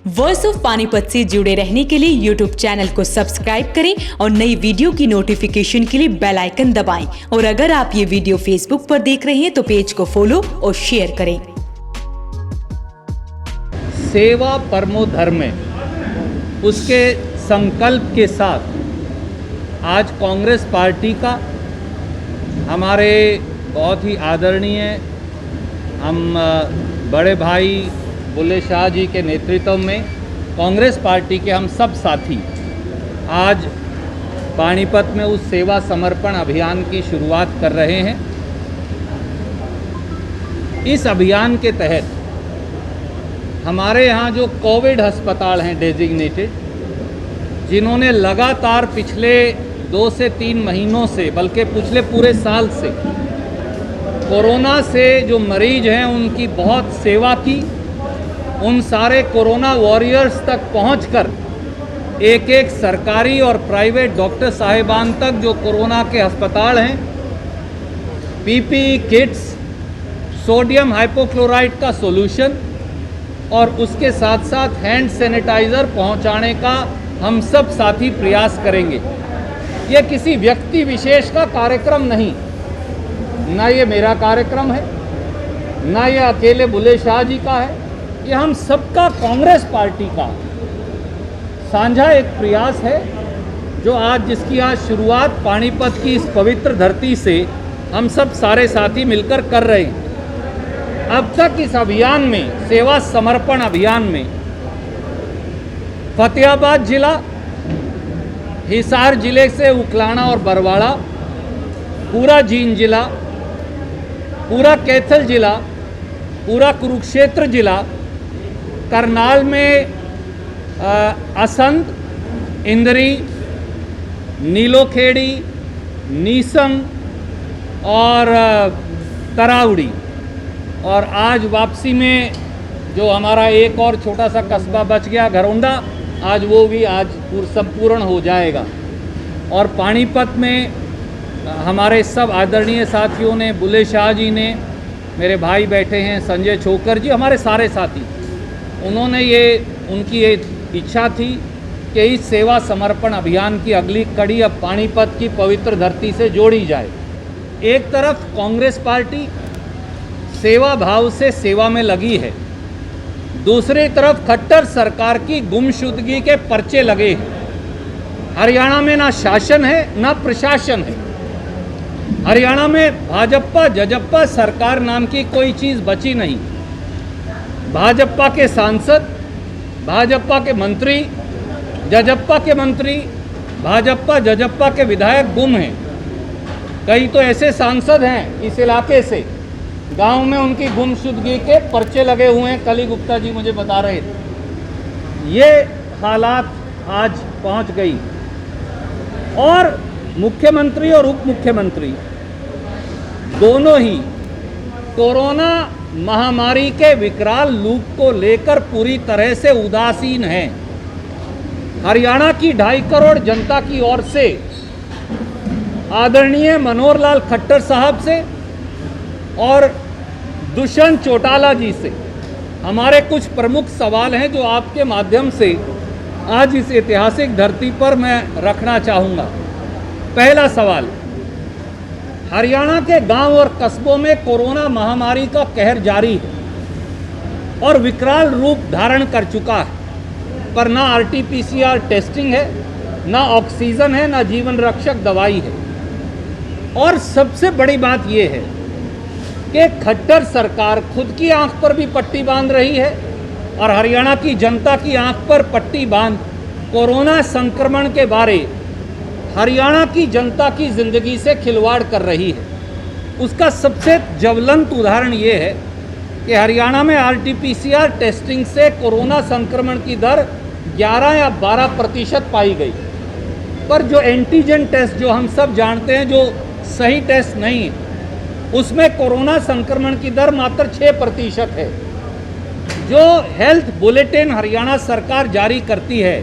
Voice of Panipat से जुड़े रहने के लिए यूट्यूब चैनल को सब्सक्राइब करें और नई वीडियो की नोटिफिकेशन के लिए बेल आइकन दबाएं। और अगर आप ये वीडियो फेसबुक पर देख रहे हैं तो पेज को फॉलो और शेयर करें। सेवा परमो धर्म है, उसके संकल्प के साथ आज कांग्रेस पार्टी का हमारे बहुत ही आदरणीय हम बड़े भाई बुल्ले शाह जी के नेतृत्व में कांग्रेस पार्टी के हम सब साथी आज पानीपत में उस सेवा समर्पण अभियान की शुरुआत कर रहे हैं। इस अभियान के तहत हमारे यहाँ जो कोविड अस्पताल हैं डेजिग्नेटेड, जिन्होंने लगातार पिछले 2 से 3 महीनों से बल्कि पिछले पूरे साल से कोरोना से जो मरीज हैं उनकी बहुत सेवा की, उन सारे कोरोना वॉरियर्स तक पहुंचकर एक एक सरकारी और प्राइवेट डॉक्टर साहिबान तक जो कोरोना के अस्पताल हैं पीपीई किट्स, सोडियम हाइपोक्लोराइड का सॉल्यूशन और उसके साथ साथ हैंड सैनिटाइज़र पहुंचाने का हम सब साथी प्रयास करेंगे। ये किसी व्यक्ति विशेष का कार्यक्रम नहीं, ना ये मेरा कार्यक्रम है, ना ये अकेले बुल्ले शाह जी का है, ये हम सबका कांग्रेस पार्टी का साझा एक प्रयास है जो आज जिसकी आज शुरुआत पानीपत की इस पवित्र धरती से हम सब सारे साथी मिलकर कर रहे हैं। अब तक इस अभियान में, सेवा समर्पण अभियान में, फतेहाबाद जिला, हिसार जिले से उकलाना और बरवाड़ा, पूरा जींद जिला, पूरा कैथल जिला, पूरा कुरुक्षेत्र जिला, करनाल में असंध, इंदरी, नीलोखेड़ी, नीसंग और तरावड़ी, और आज वापसी में जो हमारा एक और छोटा सा कस्बा बच गया घरौंडा, आज वो भी आज संपूर्ण हो जाएगा। और पानीपत में हमारे सब आदरणीय साथियों ने, बुल्ले शाह जी ने, मेरे भाई बैठे हैं संजय छोकर जी, हमारे सारे साथी, उन्होंने उनकी ये इच्छा थी कि इस सेवा समर्पण अभियान की अगली कड़ी अब पानीपत की पवित्र धरती से जोड़ी जाए। एक तरफ कांग्रेस पार्टी सेवा भाव से सेवा में लगी है, दूसरी तरफ खट्टर सरकार की गुमशुदगी के पर्चे लगे हैं। हरियाणा में ना शासन है ना प्रशासन है। हरियाणा में भाजपा जजप्पा सरकार नाम की कोई चीज़ बची नहीं। भाजपा के सांसद, भाजपा के मंत्री, जजप्पा के मंत्री, भाजपा जजप्पा के विधायक गुम हैं। कई तो ऐसे सांसद हैं इस इलाके से, गांव में उनकी गुमशुदगी के पर्चे लगे हुए हैं। कली गुप्ता जी मुझे बता रहे थे। ये हालात आज पहुंच गई और मुख्यमंत्री और उप मुख्यमंत्री दोनों ही कोरोना महामारी के विकराल रूप को लेकर पूरी तरह से उदासीन हैं। हरियाणा की 2.5 करोड़ जनता की ओर से आदरणीय मनोहर लाल खट्टर साहब से और दुष्यंत चौटाला जी से हमारे कुछ प्रमुख सवाल हैं जो आपके माध्यम से आज इस ऐतिहासिक धरती पर मैं रखना चाहूँगा। पहला सवाल, हरियाणा के गांव और कस्बों में कोरोना महामारी का कहर जारी है और विकराल रूप धारण कर चुका है, पर ना RT-PCR टेस्टिंग है, ना ऑक्सीजन है, ना जीवन रक्षक दवाई है। और सबसे बड़ी बात यह है कि खट्टर सरकार खुद की आंख पर भी पट्टी बांध रही है और हरियाणा की जनता की आंख पर पट्टी बांध कोरोना संक्रमण के बारे हरियाणा की जनता की ज़िंदगी से खिलवाड़ कर रही है। उसका सबसे ज्वलंत उदाहरण ये है कि हरियाणा में RT-PCR टेस्टिंग से कोरोना संक्रमण की दर 11 या 12% पाई गई, पर जो एंटीजन टेस्ट जो हम सब जानते हैं जो सही टेस्ट नहीं है, उसमें कोरोना संक्रमण की दर मात्र 6% है। जो हेल्थ बुलेटिन हरियाणा सरकार जारी करती है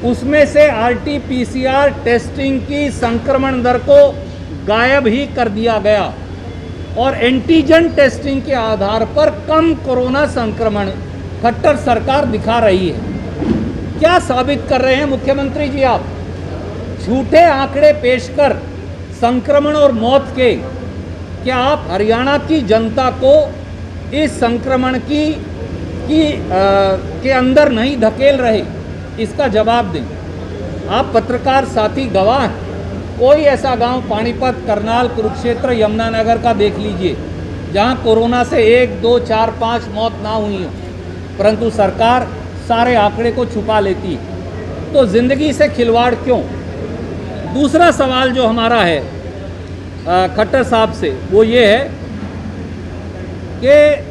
उसमें से RT-PCR टेस्टिंग की संक्रमण दर को गायब ही कर दिया गया और एंटीजन टेस्टिंग के आधार पर कम कोरोना संक्रमण खट्टर सरकार दिखा रही है। क्या साबित कर रहे हैं मुख्यमंत्री जी आप? झूठे आंकड़े पेश कर संक्रमण और मौत के, क्या आप हरियाणा की जनता को इस संक्रमण के अंदर नहीं धकेल रहे? इसका जवाब दें। आप पत्रकार साथी गवाह हैं। कोई ऐसा गांव पानीपत, करनाल, कुरुक्षेत्र, यमुनानगर का देख लीजिए जहां कोरोना से 1, 2, 4, 5 मौत ना हुई हो, परंतु सरकार सारे आंकड़े को छुपा लेती है। तो जिंदगी से खिलवाड़ क्यों? दूसरा सवाल जो हमारा है खट्टर साहब से, वो ये है कि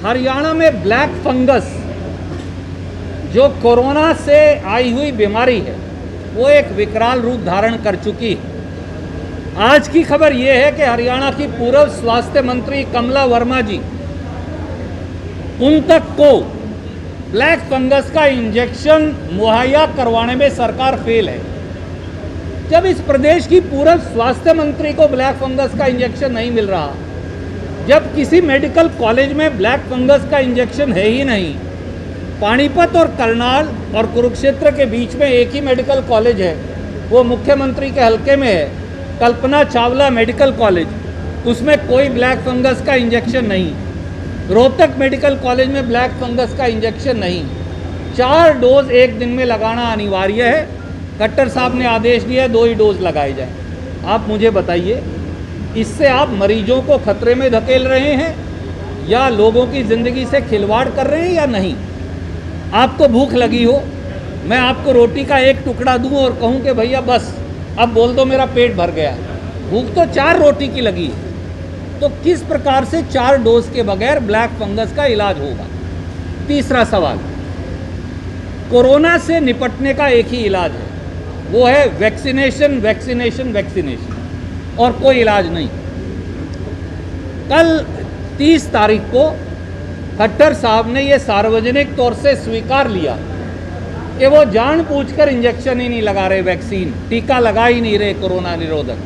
हरियाणा में ब्लैक फंगस जो कोरोना से आई हुई बीमारी है वो एक विकराल रूप धारण कर चुकी है। आज की खबर ये है कि हरियाणा की पूर्व स्वास्थ्य मंत्री कमला वर्मा जी, उन तक को ब्लैक फंगस का इंजेक्शन मुहैया करवाने में सरकार फेल है। जब इस प्रदेश की पूर्व स्वास्थ्य मंत्री को ब्लैक फंगस का इंजेक्शन नहीं मिल रहा, जब किसी मेडिकल कॉलेज में ब्लैक फंगस का इंजेक्शन है ही नहीं, पानीपत और करनाल और कुरुक्षेत्र के बीच में एक ही मेडिकल कॉलेज है, वो मुख्यमंत्री के हलके में है, कल्पना चावला मेडिकल कॉलेज, उसमें कोई ब्लैक फंगस का इंजेक्शन नहीं। रोहतक मेडिकल कॉलेज में ब्लैक फंगस का इंजेक्शन नहीं। 4 डोज एक दिन में लगाना अनिवार्य है। खट्टर साहब ने आदेश दिया 2 ही डोज लगाए जाए। आप मुझे बताइए, इससे आप मरीजों को खतरे में धकेल रहे हैं या लोगों की ज़िंदगी से खिलवाड़ कर रहे हैं या नहीं? आपको भूख लगी हो, मैं आपको रोटी का एक टुकड़ा दूं और कहूं कि भैया बस अब बोल दो मेरा पेट भर गया। भूख तो 4 रोटी की लगी है। तो किस प्रकार से 4 डोज के बगैर ब्लैक फंगस का इलाज होगा? तीसरा सवाल, कोरोना से निपटने का एक ही इलाज है, वो है वैक्सीनेशन, वैक्सीनेशन, वैक्सीनेशन, और कोई इलाज नहीं। कल 30 तारीख को खट्टर साहब ने ये सार्वजनिक तौर से स्वीकार लिया कि वो जानबूझकर इंजेक्शन ही नहीं लगा रहे, वैक्सीन, टीका लगा ही नहीं रहे कोरोना निरोधक।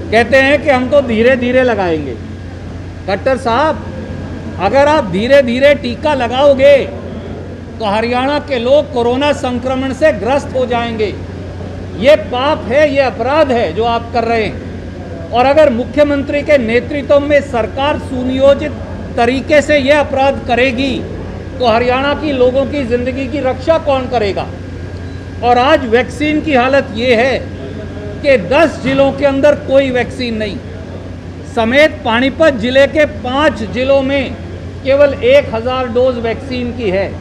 कहते हैं कि हम तो धीरे धीरे लगाएंगे। खट्टर साहब, अगर आप धीरे धीरे टीका लगाओगे तो हरियाणा के लोग कोरोना संक्रमण से ग्रस्त हो जाएंगे। ये पाप है, ये अपराध है जो आप कर रहे हैं। और अगर मुख्यमंत्री के नेतृत्व में सरकार सुनियोजित तरीके से ये अपराध करेगी तो हरियाणा की लोगों की ज़िंदगी की रक्षा कौन करेगा? और आज वैक्सीन की हालत ये है कि 10 जिलों के अंदर कोई वैक्सीन नहीं, समेत पानीपत जिले के 5 जिलों में केवल 1000 डोज वैक्सीन की है,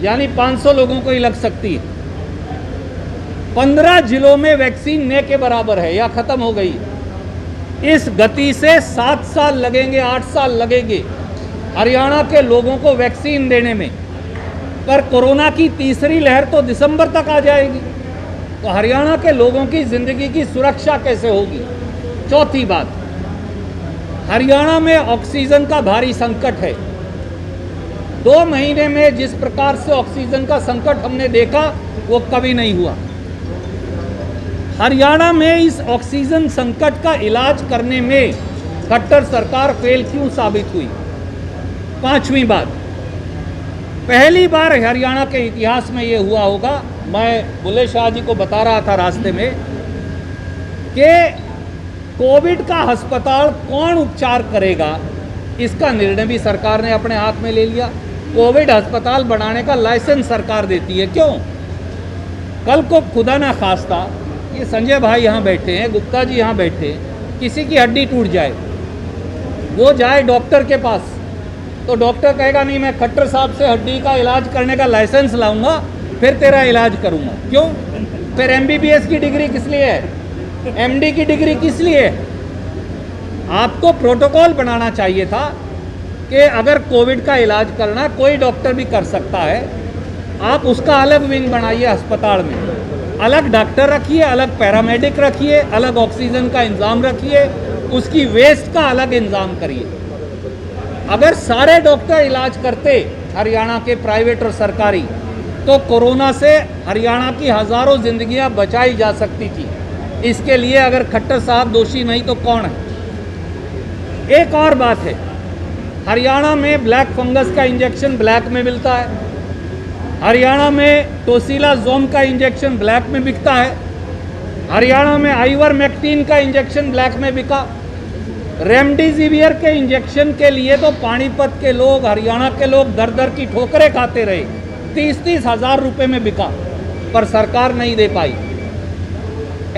यानी 500 लोगों को ही लग सकती है। 15 जिलों में वैक्सीन न के बराबर है या ख़त्म हो गई। इस गति से 7 साल लगेंगे, 8 साल लगेंगे हरियाणा के लोगों को वैक्सीन देने में। पर कोरोना की तीसरी लहर तो दिसंबर तक आ जाएगी, तो हरियाणा के लोगों की ज़िंदगी की सुरक्षा कैसे होगी? चौथी बात, हरियाणा में ऑक्सीजन का भारी संकट है। 2 महीने में जिस प्रकार से ऑक्सीजन का संकट हमने देखा वो कभी नहीं हुआ। हरियाणा में इस ऑक्सीजन संकट का इलाज करने में खट्टर सरकार फेल क्यों साबित हुई? 5वीं बात, पहली बार हरियाणा के इतिहास में ये हुआ होगा, मैं बुल्ले शाह जी को बता रहा था रास्ते में, कि कोविड का अस्पताल कौन उपचार करेगा, इसका निर्णय भी सरकार ने अपने हाथ में ले लिया। कोविड अस्पताल बनाने का लाइसेंस सरकार देती है। क्यों? कल को खुदा ना खास्ता, ये संजय भाई यहाँ बैठे हैं, गुप्ता जी यहाँ बैठे हैं, किसी की हड्डी टूट जाए, वो जाए डॉक्टर के पास, तो डॉक्टर कहेगा नहीं मैं खट्टर साहब से हड्डी का इलाज करने का लाइसेंस लाऊंगा फिर तेरा इलाज करूंगा। क्यों? फिर MBBS की डिग्री किस लिए है? MD की डिग्री किस लिए है? आपको प्रोटोकॉल बनाना चाहिए था कि अगर कोविड का इलाज करना कोई डॉक्टर भी कर सकता है, आप उसका अलग विंग बनाइए अस्पताल में, अलग डॉक्टर रखिए, अलग पैरामेडिक रखिए, अलग ऑक्सीजन का इंतज़ाम रखिए, उसकी वेस्ट का अलग इंतज़ाम करिए। अगर सारे डॉक्टर इलाज करते हरियाणा के प्राइवेट और सरकारी, तो कोरोना से हरियाणा की हज़ारों जिंदगियां बचाई जा सकती थी। इसके लिए अगर खट्टर साहब दोषी नहीं तो कौन है? एक और बात है, हरियाणा में ब्लैक फंगस का इंजेक्शन ब्लैक में मिलता है। हरियाणा में टोसिलाज़ोम का इंजेक्शन ब्लैक में बिकता है। हरियाणा में आइवरमेक्टिन का इंजेक्शन ब्लैक में बिका। रेमडेसिवियर के इंजेक्शन के लिए तो पानीपत के लोग, हरियाणा के लोग दर दर की ठोकरें खाते रहे। 30-30 हज़ार रुपये में बिका, पर सरकार नहीं दे पाई।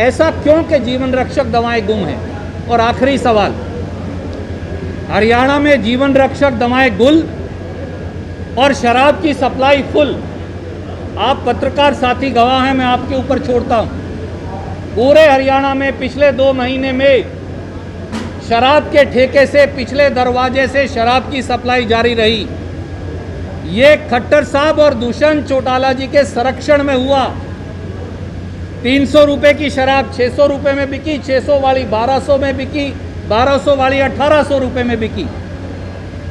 ऐसा क्यों कि जीवन रक्षक दवाएं गुम हैं? और आखिरी सवाल, हरियाणा में जीवन रक्षक दवाएं गुल और शराब की सप्लाई फुल। आप पत्रकार साथी गवाह हैं, मैं आपके ऊपर छोड़ता हूं। पूरे हरियाणा में पिछले 2 महीने में शराब के ठेके से, पिछले दरवाजे से शराब की सप्लाई जारी रही। ये खट्टर साहब और दुष्यंत चौटाला जी के संरक्षण में हुआ। 300 रुपए की शराब 600 रुपए में बिकी, 600 वाली 1200 में बिकी, 1200 वाली 1800 रुपए में बिकी।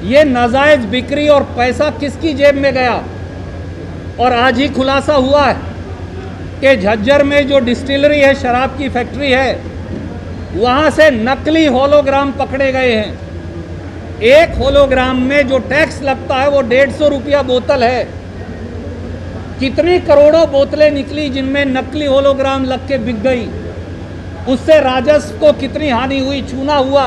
ये नाजायज बिक्री और पैसा किसकी जेब में गया? और आज ही खुलासा हुआ है कि झज्जर में जो डिस्टिलरी है, शराब की फैक्ट्री है, वहां से नकली होलोग्राम पकड़े गए हैं। एक होलोग्राम में जो टैक्स लगता है वो 150 रुपया बोतल है। कितनी करोड़ों बोतलें निकली जिनमें नकली होलोग्राम लग के बिक गई। उससे राजस्व को कितनी हानि हुई, चूना हुआ।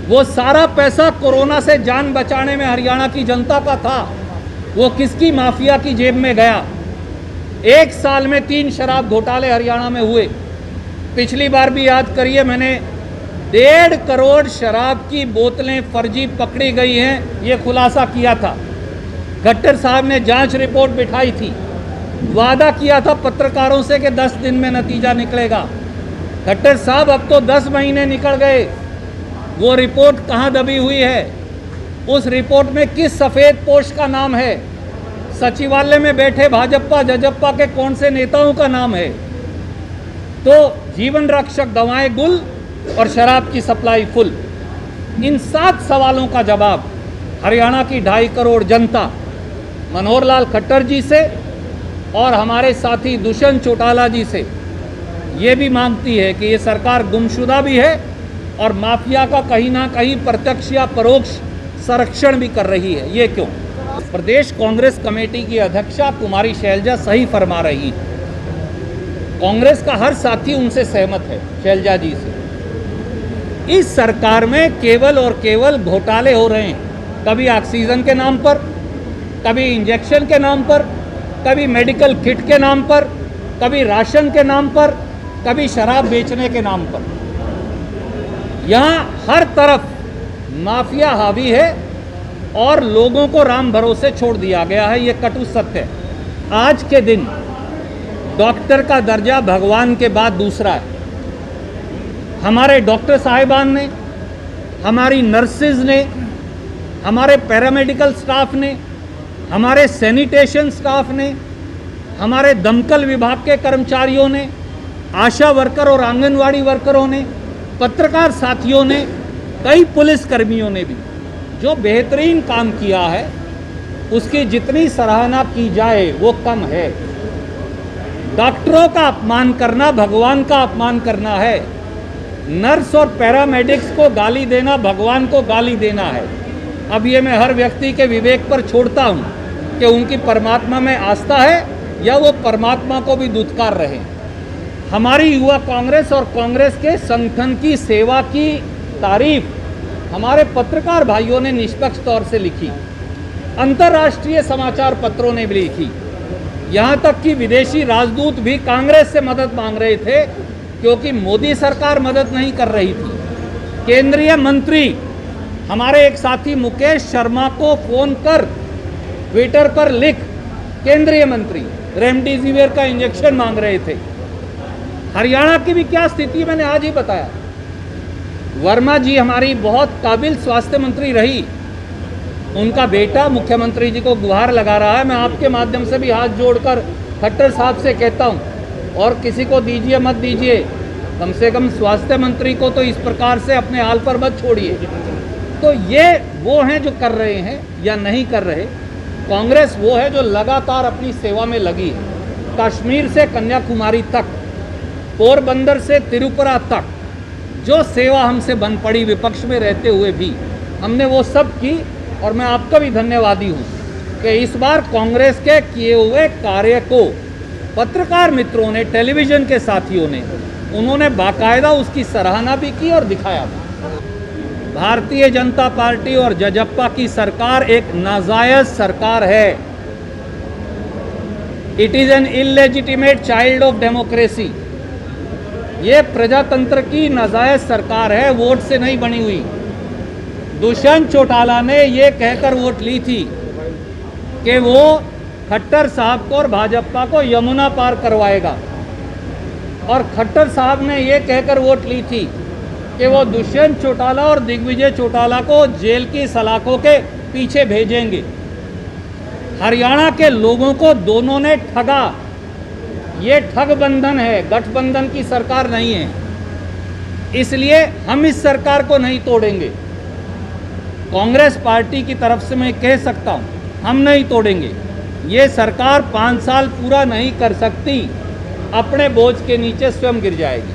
वो सारा पैसा कोरोना से जान बचाने में हरियाणा की जनता का था, वो किसकी माफिया की जेब में गया? 1 साल में 3 शराब घोटाले हरियाणा में हुए। पिछली बार भी याद करिए, मैंने 1.5 करोड़ शराब की बोतलें फर्जी पकड़ी गई हैं, ये खुलासा किया था। खट्टर साहब ने जांच रिपोर्ट बिठाई थी, वादा किया था पत्रकारों से कि 10 दिन में नतीजा निकलेगा। खट्टर साहब, अब तो 10 महीने निकल गए। वो रिपोर्ट कहाँ दबी हुई है? उस रिपोर्ट में किस सफ़ेद पोश का नाम है? सचिवालय में बैठे भाजपा जजप्पा के कौन से नेताओं का नाम है? तो जीवन रक्षक दवाएं गुल और शराब की सप्लाई फुल। इन 7 सवालों का जवाब हरियाणा की 2.5 करोड़ जनता मनोहर लाल खट्टर जी से और हमारे साथी दुष्यंत चौटाला जी से ये भी मांगती है कि ये सरकार गुमशुदा भी है और माफिया का कहीं ना कहीं प्रत्यक्ष या परोक्ष संरक्षण भी कर रही है। ये क्यों? प्रदेश कांग्रेस कमेटी की अध्यक्षा कुमारी शैलजा सही फरमा रही है। कांग्रेस का हर साथी उनसे सहमत है, शैलजा जी से। इस सरकार में केवल और केवल घोटाले हो रहे हैं। कभी ऑक्सीजन के नाम पर, कभी इंजेक्शन के नाम पर, कभी मेडिकल किट के नाम पर, कभी राशन के नाम पर, कभी शराब बेचने के नाम पर। यहाँ हर तरफ माफिया हावी है और लोगों को राम भरोसे छोड़ दिया गया है। ये कटु सत्य है। आज के दिन डॉक्टर का दर्जा भगवान के बाद दूसरा है। हमारे डॉक्टर साहिबान ने, हमारी नर्सेज ने, हमारे पैरामेडिकल स्टाफ ने, हमारे सैनिटेशन स्टाफ ने, हमारे दमकल विभाग के कर्मचारियों ने, आशा वर्कर और आंगनवाड़ी वर्करों ने, पत्रकार साथियों ने, कई पुलिस कर्मियों ने भी जो बेहतरीन काम किया है, उसकी जितनी सराहना की जाए वो कम है। डॉक्टरों का अपमान करना भगवान का अपमान करना है। नर्स और पैरामेडिक्स को गाली देना भगवान को गाली देना है। अब ये मैं हर व्यक्ति के विवेक पर छोड़ता हूँ कि उनकी परमात्मा में आस्था है या वो परमात्मा को भी दुत्कार रहे। हमारी युवा कांग्रेस और कांग्रेस के संगठन की सेवा की तारीफ हमारे पत्रकार भाइयों ने निष्पक्ष तौर से लिखी, अंतर्राष्ट्रीय समाचार पत्रों ने भी लिखी। यहाँ तक कि विदेशी राजदूत भी कांग्रेस से मदद मांग रहे थे क्योंकि मोदी सरकार मदद नहीं कर रही थी। केंद्रीय मंत्री हमारे एक साथी मुकेश शर्मा को फोन कर ट्विटर पर लिख केंद्रीय मंत्री रेमडेसिवियर का इंजेक्शन मांग रहे थे। हरियाणा की भी क्या स्थिति मैंने आज ही बताया। वर्मा जी हमारी बहुत काबिल स्वास्थ्य मंत्री रही, उनका बेटा मुख्यमंत्री जी को गुहार लगा रहा है। मैं आपके माध्यम से भी हाथ जोड़कर खट्टर साहब से कहता हूं, और किसी को दीजिए मत दीजिए, कम से कम स्वास्थ्य मंत्री को तो इस प्रकार से अपने हाल पर मत छोड़िए। तो ये वो हैं जो कर रहे हैं या नहीं कर रहे। कांग्रेस वो है जो लगातार अपनी सेवा में लगी है। कश्मीर से कन्याकुमारी तक, पोरबंदर से तिरुपुरा तक जो सेवा हमसे बन पड़ी विपक्ष में रहते हुए भी, हमने वो सब की और मैं आपका भी धन्यवादी हूँ। कि इस बार कांग्रेस के किए हुए कार्य को पत्रकार मित्रों ने, टेलीविज़न के साथियों ने, उन्होंने बाकायदा उसकी सराहना भी की और दिखाया भी। भारतीय जनता पार्टी और जजप्पा की सरकार एक नाजायज सरकार है। It is an illegitimate child of democracy. ये प्रजातंत्र की नाजायज सरकार है, वोट से नहीं बनी हुई। दुष्यंत चौटाला ने ये कहकर वोट ली थी कि वो खट्टर साहब को और भाजपा को यमुना पार करवाएगा, और खट्टर साहब ने ये कहकर वोट ली थी कि वो दुष्यंत चौटाला और दिग्विजय चौटाला को जेल की सलाखों के पीछे भेजेंगे। हरियाणा के लोगों को दोनों ने ठगा। ये ठगबंधन है, गठबंधन की सरकार नहीं है। इसलिए हम इस सरकार को नहीं तोड़ेंगे। कांग्रेस पार्टी की तरफ से मैं कह सकता हूं, हम नहीं तोड़ेंगे। ये सरकार 5 साल पूरा नहीं कर सकती, अपने बोझ के नीचे स्वयं गिर जाएगी।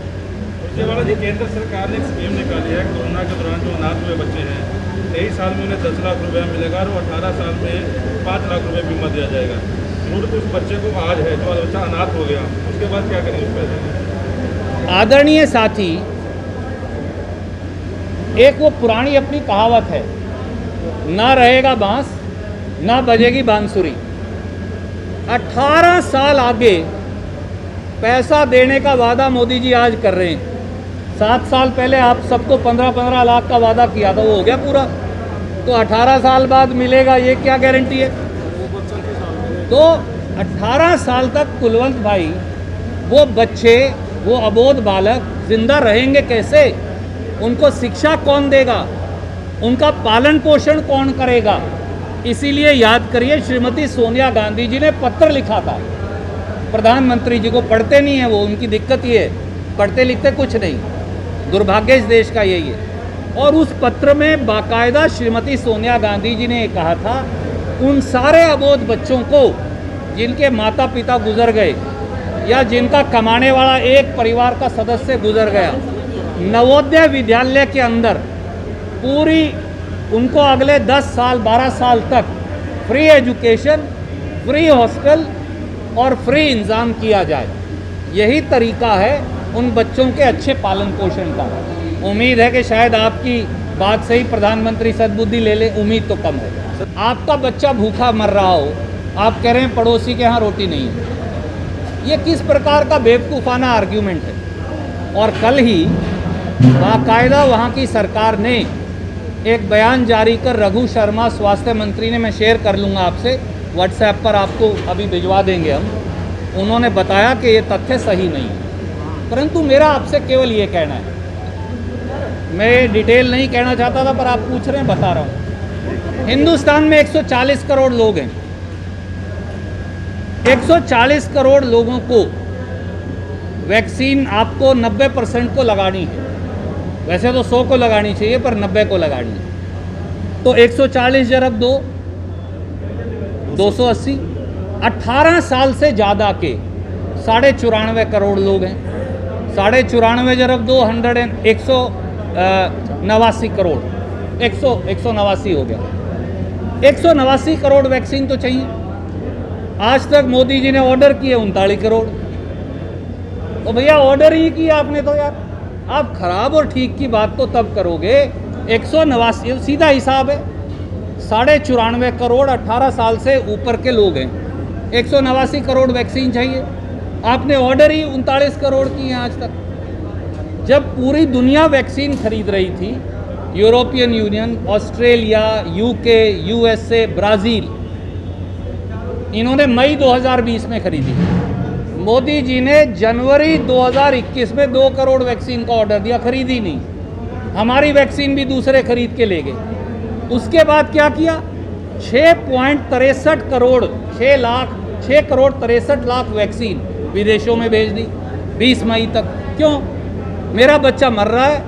सुरजेवाला जी, केंद्र सरकार ने एक स्कीम निकाली है, कोरोना के दौरान जो अनाथ हुए बच्चे हैं 23 साल में उन्हें 10 लाख रुपया मिलेगा और 18 साल में 5 लाख रुपये बीमा दिया जाएगा। जरूरत उस बच्चे को आज है जो बच्चा अनाथ हो गया, उसके बाद क्या करेंगे उस पैसे? आदरणीय साथी, एक वो पुरानी अपनी कहावत है, ना रहेगा बांस ना बजेगी बांसुरी। 18 साल आगे पैसा देने का वादा मोदी जी आज कर रहे हैं। 7 साल पहले आप सबको 15-15 लाख का वादा किया था, वो हो गया पूरा। तो 18 साल बाद मिलेगा, ये क्या गारंटी है? तो 18 साल तक कुलवंत भाई, वो बच्चे, वो अबोध बालक जिंदा रहेंगे कैसे? उनको शिक्षा कौन देगा? उनका पालन पोषण कौन करेगा? इसीलिए याद करिए, श्रीमती सोनिया गांधी जी ने पत्र लिखा था प्रधानमंत्री जी को। पढ़ते नहीं है वो, उनकी दिक्कत ये है, पढ़ते लिखते कुछ नहीं। दुर्भाग्य इस देश का यही है। और उस पत्र में बाकायदा श्रीमती सोनिया गांधी जी ने कहा था, उन सारे अबोध बच्चों को जिनके माता पिता गुजर गए या जिनका कमाने वाला एक परिवार का सदस्य गुजर गया, नवोदय विद्यालय के अंदर पूरी उनको अगले 10 साल 12 साल तक फ्री एजुकेशन, फ्री हॉस्टल और फ्री इंतजाम किया जाए। यही तरीका है उन बच्चों के अच्छे पालन पोषण का। उम्मीद है कि शायद आपकी बात से ही प्रधानमंत्री सद्बुद्धि ले ले, उम्मीद तो कम है। आपका बच्चा भूखा मर रहा हो, आप कह रहे हैं पड़ोसी के यहाँ रोटी नहीं है। ये किस प्रकार का बेवकूफ़ाना आर्ग्यूमेंट है? और कल ही बाकायदा वहाँ की सरकार ने एक बयान जारी कर, रघु शर्मा स्वास्थ्य मंत्री ने, मैं शेयर कर लूँगा आपसे, व्हाट्सएप पर आपको अभी भिजवा देंगे हम। उन्होंने बताया कि ये तथ्य सही नहीं है। परंतु मेरा आपसे केवल ये कहना है, मैं डिटेल नहीं कहना चाहता था पर आप पूछ रहे हैं, बता रहा हूँ। हिंदुस्तान में 140 करोड़ लोग हैं। 140 करोड़ लोगों को वैक्सीन आपको 90% को लगानी है। वैसे तो 100 को लगानी चाहिए, पर 90 को लगानी है। तो 140 जरब 2, 280। 18 साल से ज़्यादा के 94.5 करोड़ लोग हैं। 94.5 जरब 2, 189 करोड़, 189 हो गया। 189 करोड़ वैक्सीन तो चाहिए। आज तक मोदी जी ने ऑर्डर किए 39 करोड़। तो भैया ऑर्डर ही किया आपने तो यार, आप खराब और ठीक की बात तो तब करोगे। 189 सीधा हिसाब है, 94.5 करोड़ 18 साल से ऊपर के लोग हैं। 189 करोड़ वैक्सीन चाहिए, आपने ऑर्डर ही 39 करोड़ की है आज तक। जब पूरी दुनिया वैक्सीन खरीद रही थी, European union, Australia, UK, USA, Brazil, इन्होंने मई 2020 में खरीदी। मोदी जी ने जनवरी 2021 में 2 करोड़ वैक्सीन का ऑर्डर दिया, खरीदी नहीं। हमारी वैक्सीन भी दूसरे खरीद के ले गए। उसके बाद क्या किया? 6.63 करोड़, 6 करोड़ 63 लाख वैक्सीन विदेशों में भेज दी 20 मई तक। क्यों? मेरा बच्चा मर रहा है,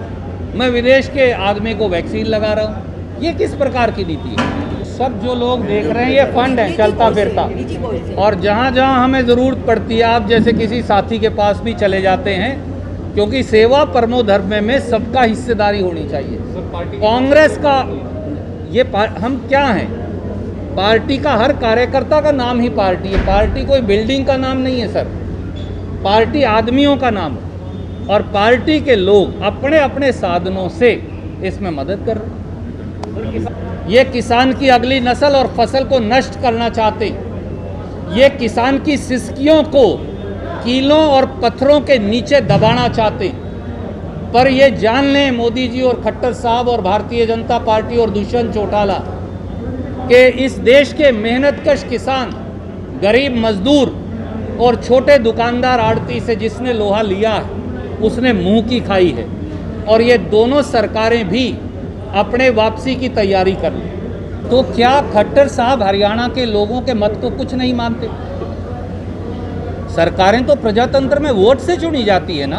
मैं विदेश के आदमी को वैक्सीन लगा रहा हूँ। ये किस प्रकार की नीति है? सब जो लोग देख रहे हैं ये फंड है चलता फिरता, और जहाँ जहाँ हमें ज़रूरत पड़ती है आप जैसे किसी साथी के पास भी चले जाते हैं, क्योंकि सेवा परमो धर्म में सबका हिस्सेदारी होनी चाहिए। कांग्रेस का ये हम क्या हैं? पार्टी का हर कार्यकर्ता का नाम ही पार्टी है। पार्टी कोई बिल्डिंग का नाम नहीं है सर, पार्टी आदमियों का नाम है और पार्टी के लोग अपने अपने साधनों से इसमें मदद कर रहे हैं। ये किसान की अगली नस्ल और फसल को नष्ट करना चाहते, ये किसान की सिसकियों को कीलों और पत्थरों के नीचे दबाना चाहते, पर ये जान लें मोदी जी और खट्टर साहब और भारतीय जनता पार्टी और दुष्यंत चौटाला कि इस देश के मेहनतकश किसान, गरीब मजदूर और छोटे दुकानदार आड़ती से जिसने लोहा लिया है उसने मुंह की खाई है और ये दोनों सरकारें भी अपने वापसी की तैयारी कर लें। तो क्या खट्टर साहब हरियाणा के लोगों के मत को कुछ नहीं मानते? सरकारें तो प्रजातंत्र में वोट से चुनी जाती है ना।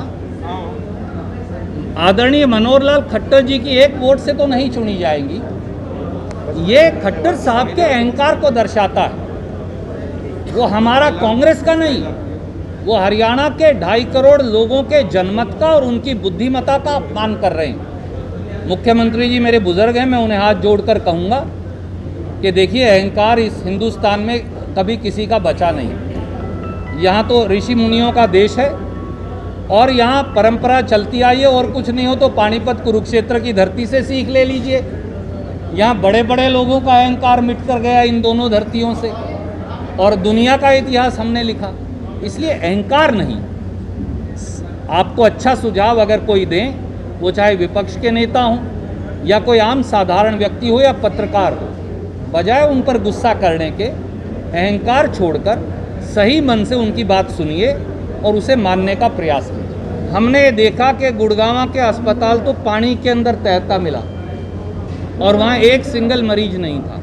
आदरणीय मनोहर लाल खट्टर जी की एक वोट से तो नहीं चुनी जाएंगी। ये खट्टर साहब के अहंकार को दर्शाता है। वो हमारा कांग्रेस का नहीं, वो हरियाणा के 2.5 करोड़ लोगों के जनमत का और उनकी बुद्धिमत्ता का अपमान कर रहे हैं। मुख्यमंत्री जी मेरे बुजुर्ग हैं, मैं उन्हें हाथ जोड़कर कहूँगा कि देखिए अहंकार इस हिंदुस्तान में कभी किसी का बचा नहीं। यहाँ तो ऋषि मुनियों का देश है और यहाँ परंपरा चलती आई है, और कुछ नहीं हो तो पानीपत कुरुक्षेत्र की धरती से सीख ले लीजिए। यहाँ बड़े बड़े लोगों का अहंकार मिट कर गया इन दोनों धरतियों से और दुनिया का इतिहास हमने लिखा। इसलिए अहंकार नहीं। आपको अच्छा सुझाव अगर कोई दें, वो चाहे विपक्ष के नेता हों या कोई आम साधारण व्यक्ति हो या पत्रकार हो, बजाय उन पर गुस्सा करने के अहंकार छोड़कर सही मन से उनकी बात सुनिए और उसे मानने का प्रयास कीजिए। हमने देखा कि गुड़गांव के अस्पताल तो पानी के अंदर तैरता मिला और वहाँ एक सिंगल मरीज नहीं था।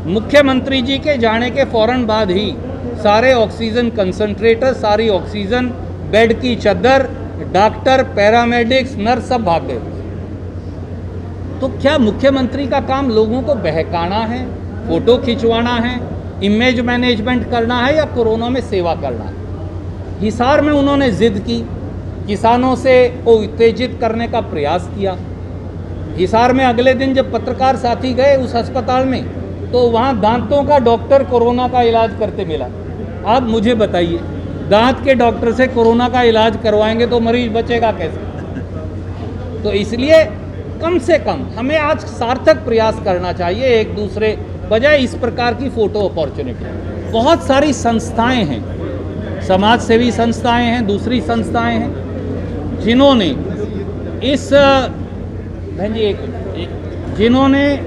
मुख्यमंत्री जी के जाने के फौरन बाद ही सारे ऑक्सीजन कंसंट्रेटर, सारी ऑक्सीजन बेड की चद्दर, डॉक्टर, पैरामेडिक्स, नर्स सब भाग गए। तो क्या मुख्यमंत्री का काम लोगों को बहकाना है, फोटो खिंचवाना है, इमेज मैनेजमेंट करना है या कोरोना में सेवा करना है? हिसार में उन्होंने जिद की, किसानों से को उत्तेजित करने का प्रयास किया। हिसार में अगले दिन जब पत्रकार साथी गए उस अस्पताल में, तो वहाँ दांतों का डॉक्टर कोरोना का इलाज करते मिला। आप मुझे बताइए, दांत के डॉक्टर से कोरोना का इलाज करवाएंगे तो मरीज बचेगा कैसे? तो इसलिए कम से कम हमें आज सार्थक प्रयास करना चाहिए एक दूसरे, बजाय इस प्रकार की फोटो अपॉर्चुनिटी। बहुत सारी संस्थाएं हैं, समाज सेवी संस्थाएं हैं, दूसरी संस्थाएं हैं जिन्होंने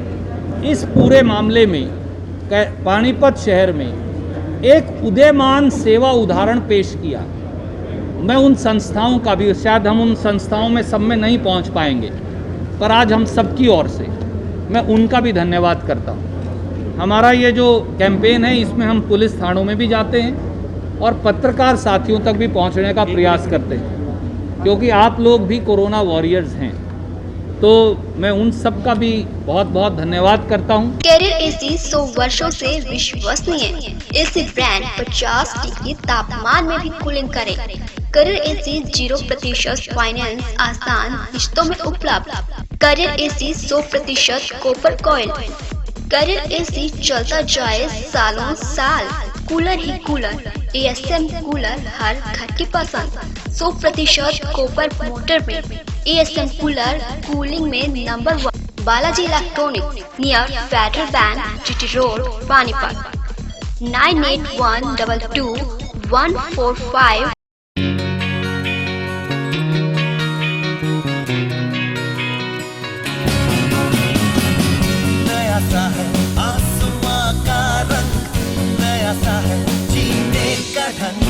इस पूरे मामले में पानीपत शहर में एक उदयमान सेवा उदाहरण पेश किया। मैं उन संस्थाओं का भी, शायद हम उन संस्थाओं में सब में नहीं पहुंच पाएंगे, पर आज हम सबकी ओर से मैं उनका भी धन्यवाद करता हूं। हमारा ये जो कैंपेन है इसमें हम पुलिस थानों में भी जाते हैं और पत्रकार साथियों तक भी पहुंचने का प्रयास करते हैं, क्योंकि आप लोग भी कोरोना वॉरियर्स हैं। तो मैं उन सब का भी बहुत बहुत धन्यवाद करता हूं। कैरियर एसी 100 वर्षों से विश्वसनीय है। एसी ब्रांड 50 डिग्री तापमान में भी कूलिंग करे। कैरियर एसी 0% फाइनेंस आसान किश्तों में उपलब्ध। Carrier AC 100% copper coil. Carrier AC चलता जाए सालों साल। कूलर ही कूलर, एएसएम कूलर हर घर की पसंद। 100% कॉपर मोटर में एएसएम कूलर कूलिंग में number 1। Balaji electronic near Federal bank, GT road, Panipat. 98122145। नया सा है आसमां का रंग, नया सा है जीने का ढंग।